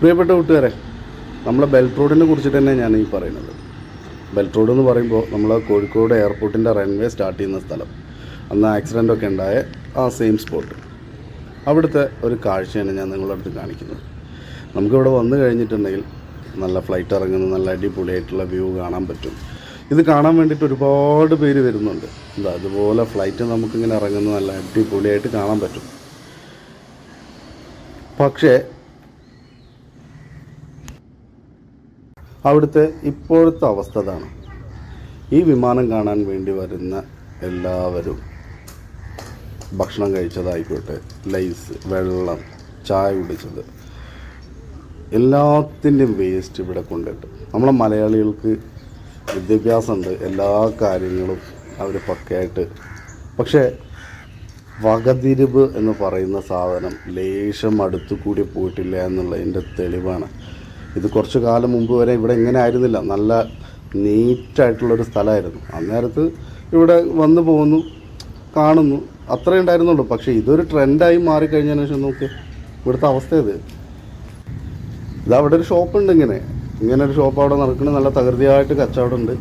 പ്രിയപ്പെട്ട കൂട്ടുകാരെ, നമ്മളെ ബെൽറ്റ് റോഡിനെ കുറിച്ചിട്ട് തന്നെ ഞാൻ ഈ പറയുന്നത്. ബെൽറ്റ് റോഡ് എന്ന് പറയുമ്പോൾ നമ്മൾ കോഴിക്കോട് എയർപോർട്ടിൻ്റെ റൺവേ സ്റ്റാർട്ട് ചെയ്യുന്ന സ്ഥലം, അന്ന് ആക്സിഡൻ്റൊക്കെ ഉണ്ടായ ആ സെയിം സ്പോട്ട്, അവിടുത്തെ ഒരു കാഴ്ചയാണ് ഞാൻ നിങ്ങളുടെ അടുത്ത് കാണിക്കുന്നത്. നമുക്കിവിടെ വന്നു കഴിഞ്ഞിട്ടുണ്ടെങ്കിൽ നല്ല ഫ്ലൈറ്റ് ഇറങ്ങുന്ന നല്ല അടിപൊളിയായിട്ടുള്ള വ്യൂ കാണാൻ പറ്റും. ഇത് കാണാൻ വേണ്ടിയിട്ട് ഒരുപാട് പേര് വരുന്നുണ്ട്. അതുപോലെ ഫ്ലൈറ്റ് നമുക്കിങ്ങനെ ഇറങ്ങുന്ന നല്ല അടിപൊളിയായിട്ട് കാണാൻ പറ്റും. പക്ഷേ അവിടുത്തെ ഇപ്പോഴത്തെ അവസ്ഥ അതാണ്. ഈ വിമാനം കാണാൻ വേണ്ടി വരുന്ന എല്ലാവരും ഭക്ഷണം കഴിച്ചതായിക്കോട്ടെ, ലൈസ്, വെള്ളം, ചായ കുടിച്ചത്, എല്ലാത്തിൻ്റെയും വേസ്റ്റ് ഇവിടെ കൊണ്ടിട്ട്. നമ്മളെ മലയാളികൾക്ക് വിദ്യാഭ്യാസമുണ്ട്, എല്ലാ കാര്യങ്ങളും അവർ പക്കയായിട്ട്. പക്ഷേ വകതിരിവ് എന്ന് പറയുന്ന സാധനം ലേശം അടുത്തു കൂടി പോയിട്ടില്ല എന്നുള്ളതിൻ്റെ തെളിവാണ്. ഇത് കുറച്ച് കാലം മുമ്പ് വരെ ഇവിടെ ഇങ്ങനെ ആയിരുന്നില്ല, നല്ല നീറ്റായിട്ടുള്ളൊരു സ്ഥലമായിരുന്നു. അന്നേരത്ത് ഇവിടെ വന്നു പോകുന്നു, കാണുന്നു, അത്രേ ഉണ്ടായിരുന്നുള്ളൂ. പക്ഷേ ഇതൊരു ട്രെൻഡായി മാറിക്കഴിഞ്ഞതിന് ശേഷം നോക്കി ഇവിടുത്തെ അവസ്ഥ അവിടെ ഒരു ഷോപ്പുണ്ട്. ഇങ്ങനെ ഒരു ഷോപ്പ് അവിടെ നടക്കുന്നത്, നല്ല തകൃതിയായിട്ട് കച്ചവടമുണ്ട്.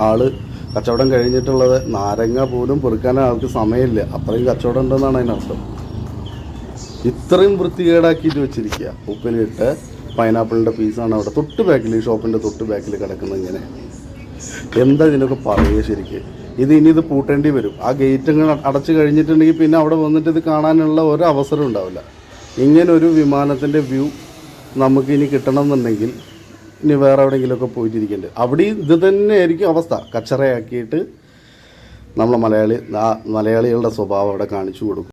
ആള് കച്ചവടം കഴിഞ്ഞിട്ടുള്ളത് നാരങ്ങ പോലും പെറുക്കാൻ ആൾക്ക് സമയമില്ല, അത്രയും കച്ചവടം ഉണ്ടെന്നാണ് അതിനർത്ഥം. ഇത്രയും വൃത്തികേടാക്കിയിട്ട് വെച്ചിരിക്കുക. ഉപ്പിലിട്ട് പൈനാപ്പിളിൻ്റെ പീസാണ് അവിടെ തൊട്ട് ബാക്കിൽ, ഈ ഷോപ്പിൻ്റെ തൊട്ട് ബാക്കിൽ കിടക്കുന്നത്. ഇങ്ങനെ എന്താ ഇതിനൊക്കെ പറയുക ശരിക്ക്? ഇനി ഇത് പൂട്ടേണ്ടി വരും. ആ ഗേറ്റ് അടച്ചു കഴിഞ്ഞിട്ടുണ്ടെങ്കിൽ പിന്നെ അവിടെ വന്നിട്ട് ഇത് കാണാനുള്ള ഒരു അവസരം ഉണ്ടാവില്ല. ഇങ്ങനൊരു വിമാനത്തിൻ്റെ വ്യൂ നമുക്കിനി കിട്ടണം എന്നുണ്ടെങ്കിൽ ഇനി വേറെ എവിടെയെങ്കിലുമൊക്കെ പോയിട്ടിരിക്കേണ്ടത്. അവിടെ ഇത് തന്നെ ആയിരിക്കും അവസ്ഥ. കച്ചറയാക്കിയിട്ട് നമ്മളെ മലയാളികളുടെ സ്വഭാവം അവിടെ കാണിച്ചു കൊടുക്കും.